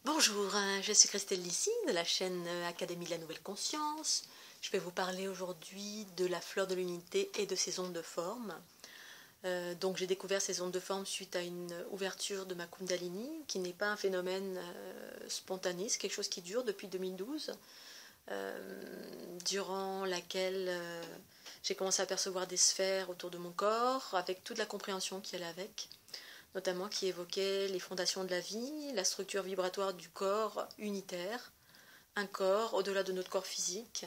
Bonjour, je suis Christelle Lissy de la chaîne Académie de la Nouvelle Conscience. Je vais vous parler aujourd'hui de la fleur de l'unité et de ses ondes de forme. Donc j'ai découvert ces ondes de forme suite à une ouverture de ma Kundalini, qui n'est pas un phénomène spontané, c'est quelque chose qui dure depuis 2012, durant laquelle j'ai commencé à percevoir des sphères autour de mon corps, avec toute la compréhension qui allait avec, notamment qui évoquait les fondations de la vie, la structure vibratoire du corps unitaire, un corps au-delà de notre corps physique,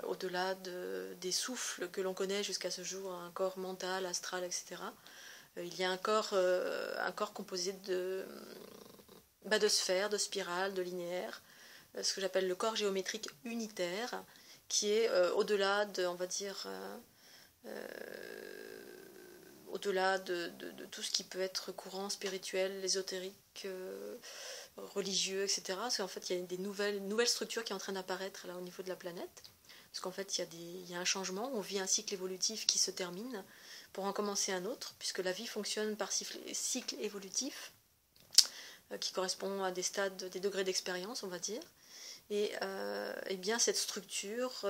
au-delà des souffles que l'on connaît jusqu'à ce jour, un corps mental, astral, etc. Il y a un corps composé de sphères, de spirales, de linéaires, ce que j'appelle le corps géométrique unitaire, qui est au-delà de, on va dire, au-delà de tout ce qui peut être courant, spirituel, ésotérique, religieux, etc. Parce qu'en fait, il y a des nouvelles structures qui sont en train d'apparaître là au niveau de la planète. Parce qu'en fait, il y a un changement, on vit un cycle évolutif qui se termine pour en commencer un autre, puisque la vie fonctionne par cycle évolutif, qui correspond à des stades, des degrés d'expérience, on va dire. Et bien cette structure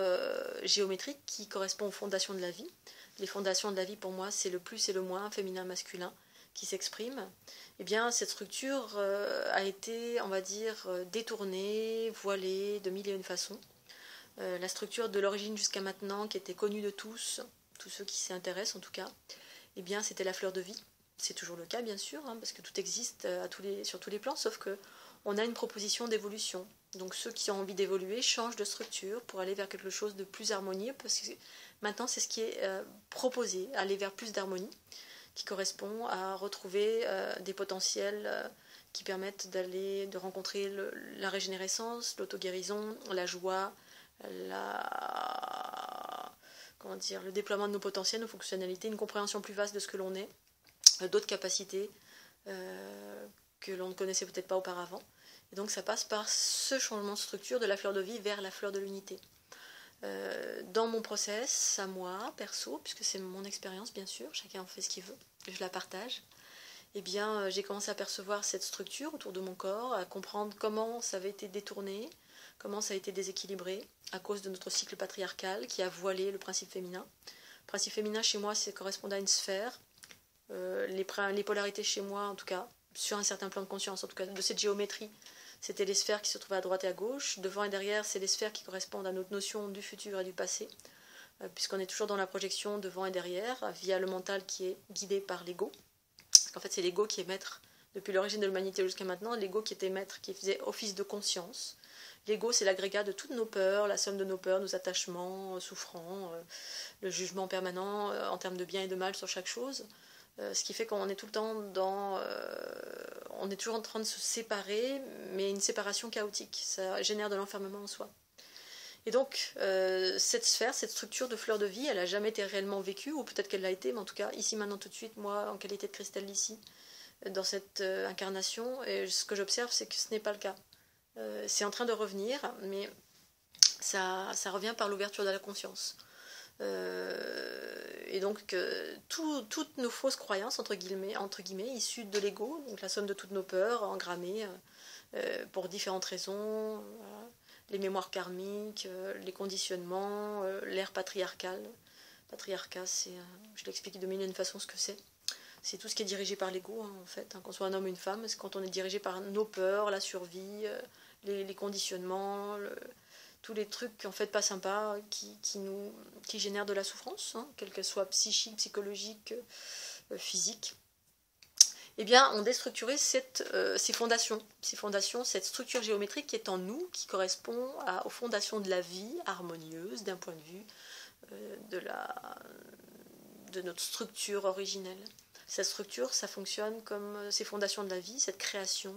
géométrique qui correspond aux fondations de la vie. Les fondations de la vie, pour moi, c'est le plus et le moins, féminin, masculin, qui s'expriment. Et bien cette structure a été, on va dire, détournée, voilée de mille et une façons. La structure de l'origine jusqu'à maintenant, qui était connue de tous ceux qui s'y intéressent en tout cas, eh bien c'était la fleur de vie. C'est toujours le cas, bien sûr, parce que tout existe sur tous les plans, sauf que on a une proposition d'évolution. Donc ceux qui ont envie d'évoluer changent de structure pour aller vers quelque chose de plus harmonieux, parce que maintenant c'est ce qui est proposé, aller vers plus d'harmonie, qui correspond à retrouver des potentiels qui permettent de rencontrer la régénérescence, l'auto-guérison, la joie, le déploiement de nos potentiels, nos fonctionnalités, une compréhension plus vaste de ce que l'on est, d'autres capacités que l'on ne connaissait peut-être pas auparavant. Et donc ça passe par ce changement de structure de la fleur de vie vers la fleur de l'unité. Dans mon process, à moi, perso, puisque c'est mon expérience bien sûr, chacun en fait ce qu'il veut, je la partage, eh bien j'ai commencé à percevoir cette structure autour de mon corps, à comprendre comment ça avait été détourné, comment ça a été déséquilibré à cause de notre cycle patriarcal qui a voilé le principe féminin. Le principe féminin chez moi, c'est correspond à une sphère. Les polarités chez moi, en tout cas, sur un certain plan de conscience, en tout cas de cette géométrie, c'était les sphères qui se trouvaient à droite et à gauche. Devant et derrière, c'est les sphères qui correspondent à notre notion du futur et du passé, puisqu'on est toujours dans la projection devant et derrière, via le mental qui est guidé par l'ego. Parce qu'en fait, c'est l'ego qui est maître. Depuis l'origine de l'humanité jusqu'à maintenant, l'ego qui était maître, qui faisait office de conscience. L'ego, c'est l'agrégat de toutes nos peurs, la somme de nos peurs, nos attachements souffrants, le jugement permanent en termes de bien et de mal sur chaque chose. Ce qui fait qu'on est tout le temps on est toujours en train de se séparer, mais une séparation chaotique. Ça génère de l'enfermement en soi. Et donc, cette sphère, cette structure de fleur de vie, elle n'a jamais été réellement vécue, ou peut-être qu'elle l'a été, mais en tout cas, ici, maintenant, tout de suite, moi, en qualité de Christelle Lissy, dans cette incarnation, et ce que j'observe, c'est que ce n'est pas le cas. C'est en train de revenir, mais ça revient par l'ouverture de la conscience. Et donc toutes nos fausses croyances entre guillemets issues de l'ego, donc la somme de toutes nos peurs engrammées pour différentes raisons, voilà, les mémoires karmiques, les conditionnements, l'ère patriarcale. Patriarcat, je l'explique de mille et une façons ce que c'est tout ce qui est dirigé par l'ego, en fait, qu'on soit un homme ou une femme, c'est quand on est dirigé par nos peurs, la survie, les conditionnements, tous les trucs en fait pas sympas qui génèrent de la souffrance, quelle qu'elle soit psychique, psychologique, physique. Eh bien, on déstructurait ces fondations, cette structure géométrique qui est en nous, qui correspond aux fondations de la vie harmonieuse d'un point de vue de notre structure originelle. Cette structure, ça fonctionne comme ces fondations de la vie, cette création,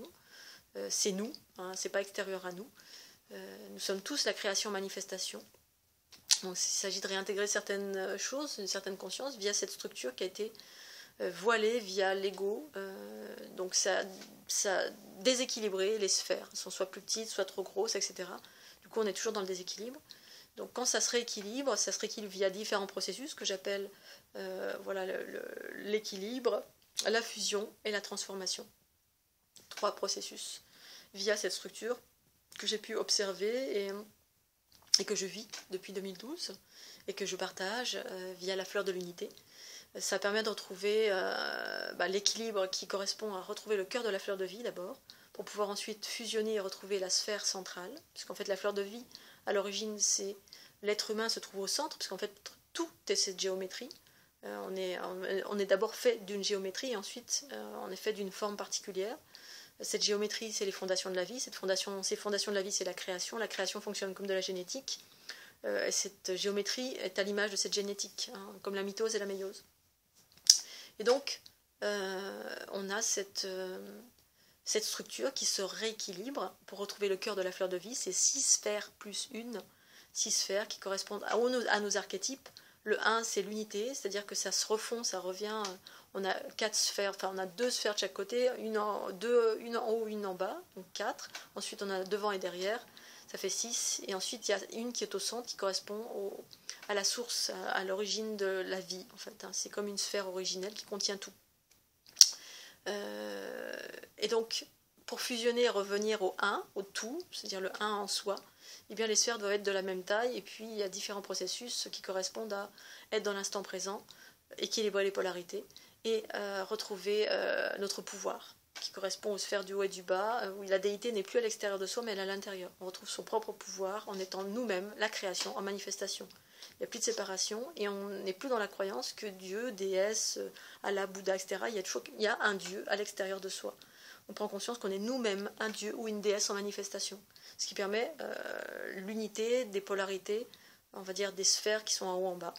c'est nous, c'est pas extérieur à nous. Nous sommes tous la création-manifestation. Donc il s'agit de réintégrer certaines choses, une certaine conscience via cette structure qui a été voilée via l'ego. Donc ça a déséquilibré les sphères. Elles sont soit plus petites, soit trop grosses, etc. Du coup on est toujours dans le déséquilibre. Donc quand ça se rééquilibre via différents processus que j'appelle l'équilibre, la fusion et la transformation. 3 processus. via cette structure que j'ai pu observer et que je vis depuis 2012 et que je partage via la fleur de l'unité. Ça permet de retrouver l'équilibre qui correspond à retrouver le cœur de la fleur de vie d'abord, pour pouvoir ensuite fusionner et retrouver la sphère centrale, puisqu'en fait la fleur de vie, à l'origine, c'est l'être humain se trouve au centre, puisqu'en fait tout est cette géométrie. On est d'abord fait d'une géométrie et ensuite on est fait d'une forme particulière. Cette géométrie, c'est les fondations de la vie. Ces fondations de la vie, c'est la création. La création fonctionne comme de la génétique. Et cette géométrie est à l'image de cette génétique, hein, comme la mitose et la méiose. Et donc, on a cette structure qui se rééquilibre pour retrouver le cœur de la fleur de vie. C'est 6 sphères plus 1, 6 sphères qui correspondent à nos archétypes. Le 1, c'est l'unité, c'est-à-dire que ça se refond, ça revient. On a 4 sphères, enfin on a 2 sphères de chaque côté, une en haut, une en bas, donc 4. Ensuite on a devant et derrière, ça fait 6. Et ensuite il y a une qui est au centre, qui correspond à la source, à l'origine de la vie. En fait, hein. C'est comme une sphère originelle qui contient tout. Et donc, pour fusionner et revenir au 1, au tout, c'est-à-dire le 1 en soi, eh bien les sphères doivent être de la même taille, et puis il y a différents processus qui correspondent à être dans l'instant présent, équilibrer les polarités, et retrouver notre pouvoir, qui correspond aux sphères du haut et du bas, où la déité n'est plus à l'extérieur de soi, mais elle est à l'intérieur. On retrouve son propre pouvoir en étant nous-mêmes la création, en manifestation. Il n'y a plus de séparation, et on n'est plus dans la croyance que Dieu, déesse, Allah, Bouddha, etc., il y a un Dieu à l'extérieur de soi. On prend conscience qu'on est nous-mêmes un Dieu ou une déesse en manifestation, ce qui permet l'unité des polarités, on va dire des sphères qui sont en haut en bas.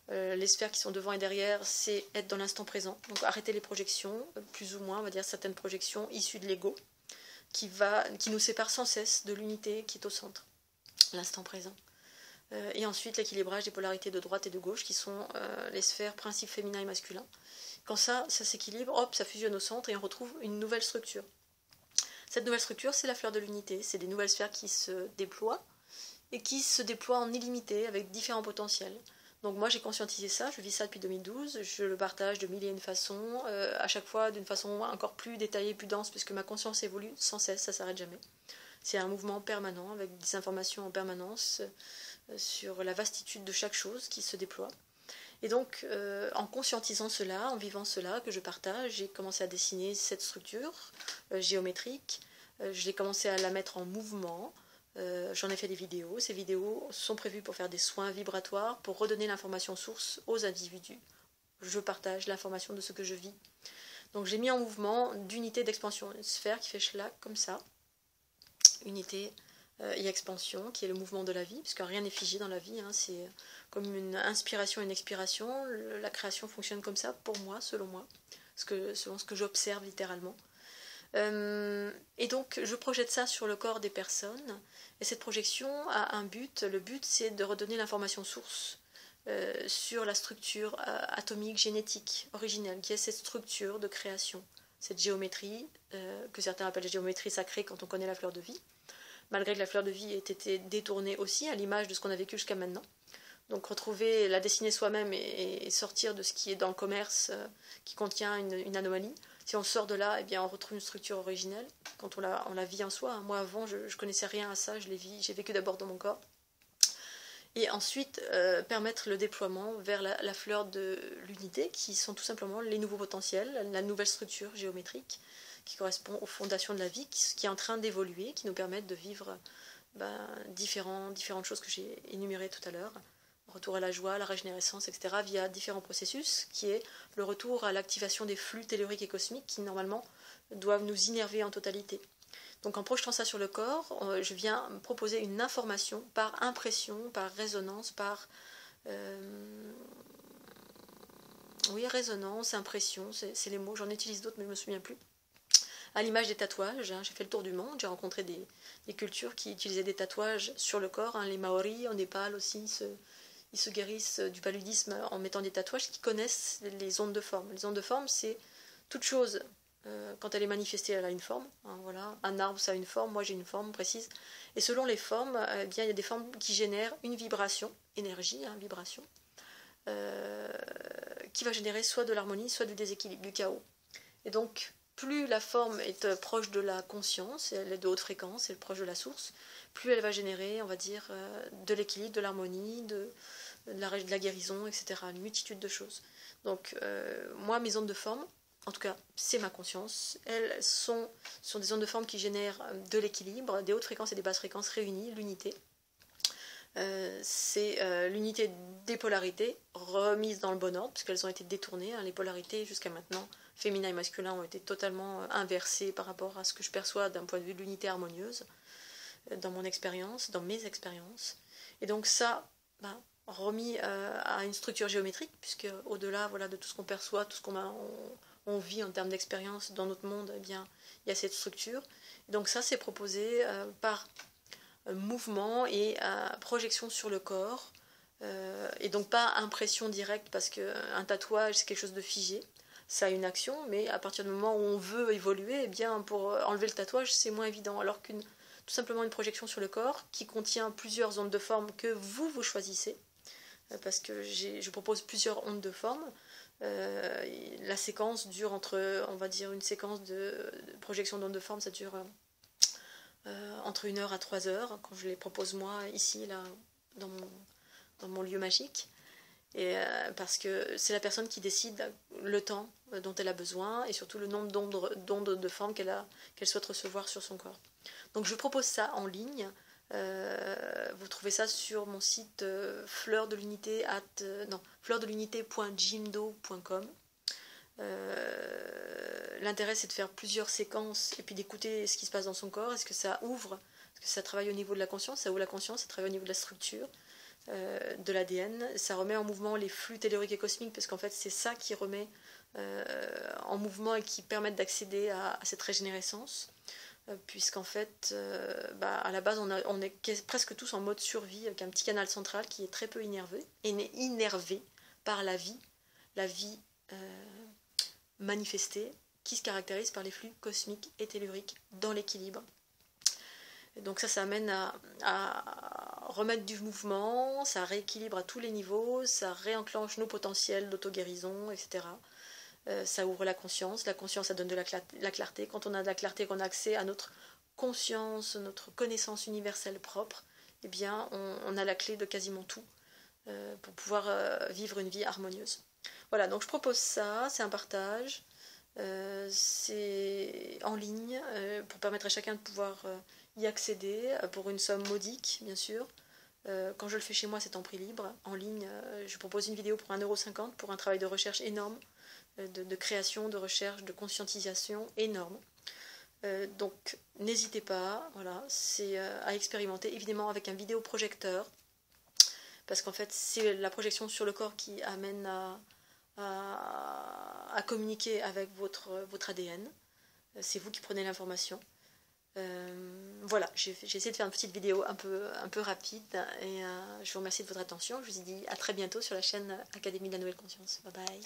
Les sphères qui sont devant et derrière, c'est être dans l'instant présent, donc arrêter les projections, plus ou moins, on va dire certaines projections issues de l'ego, qui nous séparent sans cesse de l'unité qui est au centre, l'instant présent. Et ensuite l'équilibrage des polarités de droite et de gauche, qui sont les sphères principes féminin et masculin. Quand ça s'équilibre, hop, ça fusionne au centre et on retrouve une nouvelle structure. Cette nouvelle structure, c'est la fleur de l'unité. C'est des nouvelles sphères qui se déploient et qui se déploient en illimité avec différents potentiels. Donc moi j'ai conscientisé ça, je vis ça depuis 2012, je le partage de mille et une façons, à chaque fois d'une façon encore plus détaillée, plus dense, puisque ma conscience évolue sans cesse, ça ne s'arrête jamais. C'est un mouvement permanent, avec des informations en permanence sur la vastitude de chaque chose qui se déploie. Et donc, en conscientisant cela, en vivant cela, que je partage, j'ai commencé à dessiner cette structure géométrique. J'ai commencé à la mettre en mouvement. J'en ai fait des vidéos. Ces vidéos sont prévues pour faire des soins vibratoires, pour redonner l'information source aux individus. Je partage l'information de ce que je vis. Donc, j'ai mis en mouvement d'unité d'expansion, une sphère qui fait schlac comme ça. Unité et expansion, qui est le mouvement de la vie, puisque rien n'est figé dans la vie, hein, c'est comme une inspiration et une expiration, la création fonctionne comme ça, pour moi, selon moi, selon ce que j'observe littéralement. Et donc, je projette ça sur le corps des personnes, et cette projection a un but, le but c'est de redonner l'information source sur la structure atomique, génétique, originelle, qui est cette structure de création, cette géométrie, que certains appellent la géométrie sacrée quand on connaît la fleur de vie, malgré que la fleur de vie ait été détournée aussi à l'image de ce qu'on a vécu jusqu'à maintenant. Donc retrouver, la dessiner soi-même et sortir de ce qui est dans le commerce qui contient une anomalie. Si on sort de là, eh bien on retrouve une structure originelle quand on la vit en soi. Moi avant, je connaissais rien à ça, j'ai vécu d'abord dans mon corps. Et ensuite, permettre le déploiement vers la fleur de l'unité, qui sont tout simplement les nouveaux potentiels, la nouvelle structure géométrique, qui correspond aux fondations de la vie, qui est en train d'évoluer, qui nous permettent de vivre différentes choses que j'ai énumérées tout à l'heure. Retour à la joie, la régénérescence, etc., via différents processus, qui est le retour à l'activation des flux telluriques et cosmiques qui, normalement, doivent nous innerver en totalité. Donc en projetant ça sur le corps, je viens proposer une information par impression, par résonance, résonance, impression, c'est les mots, j'en utilise d'autres mais je ne me souviens plus. À l'image des tatouages, hein, j'ai fait le tour du monde, j'ai rencontré des cultures qui utilisaient des tatouages sur le corps, hein, les Maoris, au Népal aussi, ils se guérissent du paludisme en mettant des tatouages qui connaissent les ondes de forme. Les ondes de forme, c'est toute chose, quand elle est manifestée, elle a une forme. Hein, voilà. Un arbre, ça a une forme, moi j'ai une forme précise. Et selon les formes, il y a des formes qui génèrent une vibration, énergie, hein, vibration, qui va générer soit de l'harmonie, soit du déséquilibre, du chaos. Et donc, plus la forme est proche de la conscience, elle est de haute fréquence, elle est proche de la source, plus elle va générer, on va dire, de l'équilibre, de l'harmonie, de la guérison, etc. Une multitude de choses. Donc, moi, mes ondes de forme, en tout cas, c'est ma conscience, elles sont des ondes de forme qui génèrent de l'équilibre, des hautes fréquences et des basses fréquences réunies, l'unité. C'est l'unité des polarités remise dans le bon ordre, puisqu'elles ont été détournées. Les polarités, jusqu'à maintenant, féminin et masculin, ont été totalement inversées par rapport à ce que je perçois d'un point de vue de l'unité harmonieuse, dans mon expérience, dans mes expériences. Et donc ça, remis à une structure géométrique, puisque au-delà de tout ce qu'on perçoit, tout ce qu'on vit en termes d'expérience dans notre monde, eh bien, il y a cette structure. Et donc ça, c'est proposé par mouvement et projection sur le corps, et donc pas impression directe, parce qu'un tatouage, c'est quelque chose de figé. Ça a une action, mais à partir du moment où on veut évoluer, eh bien, pour enlever le tatouage, c'est moins évident. Alors tout simplement une projection sur le corps qui contient plusieurs ondes de forme que vous choisissez, parce que je propose plusieurs ondes de forme. La séquence dure on va dire, une séquence de projection d'ondes de forme, ça dure entre 1 heure à 3 heures, quand je les propose moi, ici, là, dans mon lieu magique. Et parce que c'est la personne qui décide le temps dont elle a besoin, et surtout le nombre d'ondes de forme qu'elle souhaite recevoir sur son corps. Donc je propose ça en ligne. Vous trouvez ça sur mon site fleurdelunité.jimdo.com. L'intérêt, c'est de faire plusieurs séquences et puis d'écouter ce qui se passe dans son corps. Est-ce que ça ouvre? Est-ce que ça travaille au niveau de la conscience? Ça ouvre la conscience, ça travaille au niveau de la structure, de l'ADN. Ça remet en mouvement les flux telluriques et cosmiques, parce qu'en fait, c'est ça qui remet en mouvement et qui permet d'accéder à cette régénérescence. Puisqu'en fait, à la base, on est presque tous en mode survie, avec un petit canal central qui est très peu innervé par la vie manifestée, qui se caractérise par les flux cosmiques et telluriques dans l'équilibre. Donc ça amène à remettre du mouvement, ça rééquilibre à tous les niveaux, ça réenclenche nos potentiels d'auto-guérison, etc. Ça ouvre la conscience, ça donne de la clarté. Quand on a de la clarté, qu'on a accès à notre conscience, notre connaissance universelle propre, eh bien on a la clé de quasiment tout pour pouvoir vivre une vie harmonieuse. Voilà, donc je propose ça, c'est un partage, c'est en ligne, pour permettre à chacun de pouvoir y accéder, pour une somme modique, bien sûr. Quand je le fais chez moi, c'est en prix libre. En ligne, je propose une vidéo pour 1,50 € pour un travail de recherche énorme, de création, de recherche, de conscientisation énorme. Donc n'hésitez pas, voilà, c'est à expérimenter, évidemment avec un vidéoprojecteur, parce qu'en fait c'est la projection sur le corps qui amène à communiquer avec votre ADN. C'est vous qui prenez l'information. Voilà, j'ai essayé de faire une petite vidéo un peu rapide, et je vous remercie de votre attention. Je vous dis à très bientôt sur la chaîne Académie de la Nouvelle Conscience. Bye bye.